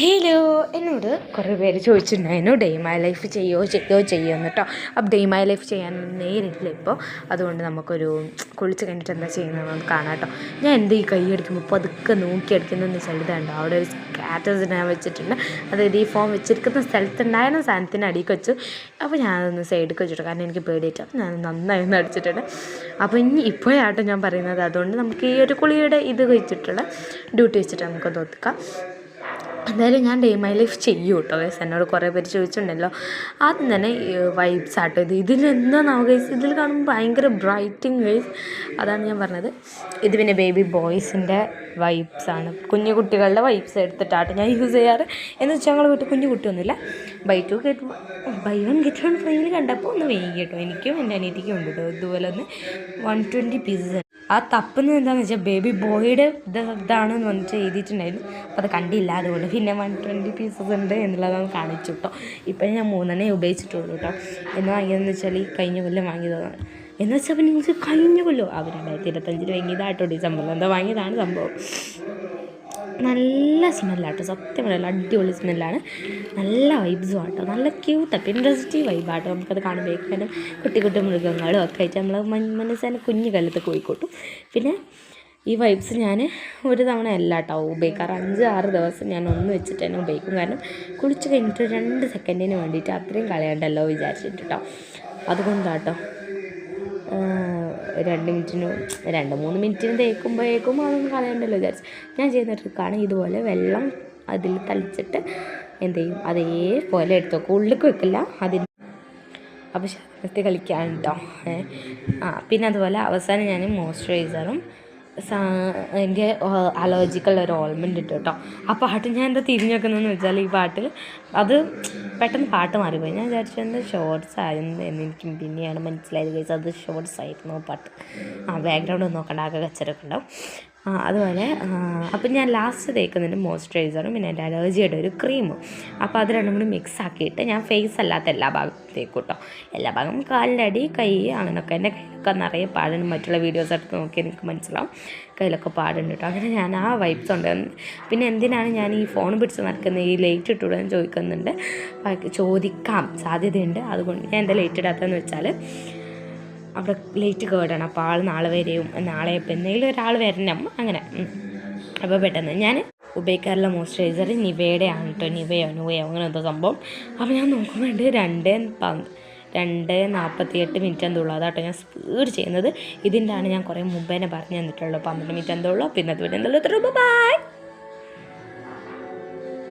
Hello, എന്നോട് കുറേ പേര് ചോദിച്ചിട്ടുണ്ടായിരുന്നു ഡേ മൈ ലൈഫ് ചെയ്യുമെന്ന് കേട്ടോ. അപ്പോൾ ഡേ മൈ ലൈഫ് ചെയ്യാൻ നേരിട്ടില്ല ഇപ്പോൾ. അതുകൊണ്ട് നമുക്കൊരു കുളിച്ച് കഴിഞ്ഞിട്ട് എന്താ ചെയ്യുന്നതെന്ന് കാണാം കേട്ടോ. ഞാൻ എൻ്റെ ഈ കൈ അടിക്കുമ്പോൾ പതുക്കെ നോക്കി അടിക്കുന്നതെന്ന് വെച്ചാൽ ഇതുണ്ടോ, അവിടെ ഒരു സ്കാറ്റേഴ്സ് ഞാൻ വെച്ചിട്ടുണ്ട്. അതായത് ഈ ഫോം വെച്ചിരിക്കുന്ന സ്ഥലത്തുണ്ടായിരുന്ന സാധനത്തിന് അടിക്ക് വെച്ചു. അപ്പോൾ ഞാനതൊന്ന് സൈഡിലേക്ക് വെച്ചിട്ടു, കാരണം എനിക്ക് പേടിയിട്ട്. അപ്പോൾ ഞാൻ നന്നായി ഒന്ന് അടിച്ചിട്ടുണ്ട്. അപ്പോൾ ഇപ്പോഴാട്ടോ ഞാൻ പറയുന്നത്. അതുകൊണ്ട് നമുക്ക് ഈ ഒരു കുളിയുടെ ഇത് വെച്ചിട്ടുള്ള ഡ്യൂട്ടി വെച്ചിട്ട് നമുക്ക് ഒതുക്കാം. എന്തായാലും ഞാൻ ഡേ മൈ ലൈഫ് ചെയ്യും കേട്ടോ ഗൈസ്. എന്നോട് കുറേ പേര് ചോദിച്ചിട്ടുണ്ടല്ലോ. ആദ്യം തന്നെ വൈബ്സ് ആട്ടോ ഇതിലെന്താണാവുക ഗൈസ്, ഇതിൽ കാണുമ്പോൾ ഭയങ്കര ബ്രൈറ്റിങ് ഗൈസ്. അതാണ് ഞാൻ പറഞ്ഞത്. ഇത് പിന്നെ ബേബി ബോയ്സിൻ്റെ വൈബ്സാണ്, കുഞ്ഞു കുട്ടികളുടെ വൈബ്സ് എടുത്തിട്ടാട്ടോ ഞാൻ യൂസ് ചെയ്യാറ്. എന്ന് വെച്ചാൽ ഞങ്ങൾ വീട്ടിൽ കുഞ്ഞു കുട്ടിയൊന്നുമില്ല. ബൈ 1 get 1 ഫ്രീയിൽ കണ്ടപ്പോൾ ഒന്ന് വേഗം കേട്ടോ. എനിക്കും എൻ്റെ അനിയത്തിക്കും ഉണ്ട് കേട്ടോ ഇതുപോലെ ഒന്ന് 120 പീസസ്. ആ തപ്പുന്നത് എന്താണെന്ന് വെച്ചാൽ ബേബി ബോയുടെ ഇതാണെന്ന് വന്നിട്ട് എഴുതിയിട്ടുണ്ടായിരുന്നു. അപ്പോൾ അത് കണ്ടില്ല, അതുകൊണ്ട് പിന്നെ 120 പീസസ് ഉണ്ട് എന്നുള്ളതാണ് കാണിച്ചു കേട്ടോ. ഇപ്പം ഞാൻ 3 ഉപയോഗിച്ചിട്ടുള്ളൂ കേട്ടോ. എന്ന് വാങ്ങിയതെന്ന് വെച്ചാൽ ഈ കഴിഞ്ഞ കൊല്ലം വാങ്ങിയതാണ്. എന്ന് വെച്ചാൽ പിന്നെ നിങ്ങൾക്ക് കഴിഞ്ഞ കൊല്ലോ 2025 വാങ്ങിയതാട്ടോ. ഡിസംബറിൽ എന്താ വാങ്ങിയതാണ് സംഭവം. നല്ല സ്മെല്ലാട്ടോ, സത്യം പറയല്ല, അടിപൊളി സ്മെല്ലാണ്. നല്ല വൈബ്സും ആട്ടോ, നല്ല ക്യൂട്ടാണ്, ഇൻട്രസ്റ്റിംഗ് വൈബാട്ടോ. നമുക്കത് കാണുമ്പോഴേക്കും കുട്ടി മൃഗങ്ങളും ഒക്കെ ആയിട്ട് നമ്മൾ മനസ്സിനെ കുഞ്ഞു കാലത്ത് കോഴിക്കോട്ടും. പിന്നെ ഈ വൈബ്സ് ഞാൻ ഒരു തവണ അല്ല കേട്ടോ ഉപയോഗിക്കാറ്, 5-6 ദിവസം ഞാൻ ഒന്ന് വെച്ചിട്ട് തന്നെ ഉപയോഗിക്കും. കാരണം കുളിച്ച് കഴിഞ്ഞിട്ട് 2 സെക്കൻഡിന് വേണ്ടിയിട്ട് അത്രയും കളയണ്ടല്ലോ വിചാരിച്ചിട്ട് കേട്ടോ. അതുകൊണ്ടാട്ടോ 2-3 മിനിറ്റിന് തേക്കുമ്പോഴേക്കും അതൊന്നും കളയണ്ടല്ലോ വിചാരിച്ചു ഞാൻ ചെയ്യുന്ന ട്രിക്കാണ്. ഇതുപോലെ വെള്ളം അതിൽ തളിച്ചിട്ട് എന്ത് ചെയ്യും, അതേപോലെ എടുത്ത് വെക്കും, ഉള്ളിലേക്ക് വെക്കില്ല. അതിന് അപ്പോൾ ശരീരത്തിൽ കളിക്കാൻ കേട്ടോ. പിന്നെ അതുപോലെ അവസാനം ഞാൻ മോയ്സ്ചറൈസറും എനിക്ക് അലർജിക്കുള്ള ഒരു ഓയിൽമെൻ്റ് ഇട്ടു കേട്ടോ. ആ പാട്ട് ഞാൻ എന്താ തിരിഞ്ഞു വെക്കുന്നതെന്ന് വെച്ചാൽ ഈ പാട്ടിൽ അത് പെട്ടെന്ന് പാട്ട് മാറിപ്പോയി. ഞാൻ വിചാരിച്ചത് എന്താ ഷോർട്സ് ആയിരുന്നു എന്ന് എനിക്ക് പിന്നെയാണ് മനസ്സിലായത് ഗൈസ്, അത് ഷോർട്സ് ആയിരുന്നു പാട്ട്. ബാക്ക്ഗ്രൗണ്ട് ഒന്നും നോക്കണ്ട, ആകെ കച്ചറൊക്കെ ഉണ്ടാവും. അതുപോലെ അപ്പം ഞാൻ ലാസ്റ്റ് തേക്കുന്നതിന് മോയ്സ്ചറൈസറും പിന്നെ എൻ്റെ അലർജിയുടെ ഒരു ക്രീമും. അപ്പോൾ അത് രണ്ടും കൂടി മിക്സ് ആക്കിയിട്ട് ഞാൻ ഫേസ് അല്ലാത്ത എല്ലാ ഭാഗവും തേക്കും കേട്ടോ. എല്ലാ ഭാഗം കാലിൻ്റെ അടി, കൈ, അങ്ങനെയൊക്കെ. എൻ്റെ കയ്യിലൊക്കെ നിറയെ പാടുണ്ട്, മറ്റുള്ള വീഡിയോസ് എടുത്ത് നോക്കിയാൽ എനിക്ക് മനസ്സിലാവും കയ്യിലൊക്കെ പാടുണ്ട് കേട്ടോ. അങ്ങനെ ഞാൻ ആ വൈബ്സ് ഉണ്ട്. പിന്നെ എന്തിനാണ് ഞാൻ ഈ ഫോൺ പിടിച്ച് നടക്കുന്നത്, ഈ ലൈറ്റ് ഇട്ടുകൂടെന്ന് ചോദിക്കുന്നുണ്ട്, ചോദിക്കാം സാധ്യതയുണ്ട്. അതുകൊണ്ട് ഞാൻ എൻ്റെ ലൈറ്റ് ഇടാത്തതെന്ന് വെച്ചാൽ അവിടെ ലൈറ്റ് കേടാണ്. അപ്പോൾ ആൾ നാളെ വരെയും നാളെ ഇപ്പം എന്തെങ്കിലും ഒരാൾ വരണം അങ്ങനെ. അപ്പോൾ പെട്ടെന്ന് ഞാൻ ഉപയോഗിക്കാറുള്ള മോയ്സ്ചറൈസർ നിവയുടെ ആണ് കേട്ടോ. നിവയോ അങ്ങനെ എന്തോ സംഭവം. അപ്പോൾ ഞാൻ നോക്കുന്നുണ്ട് 2:48 മിനിറ്റ് എന്തുള്ളൂ. അതാട്ടോ ഞാൻ സ്പീഡ് ചെയ്യുന്നത്. ഇതിൻ്റെ ആണ് ഞാൻ കുറേ മുമ്പേ തന്നെ പറഞ്ഞു തന്നിട്ടുള്ളൂ. 12 മിനിറ്റ് എന്തുള്ളൂ. പിന്നെ അതുപോലെ എന്തുള്ളൂ. ബൈ.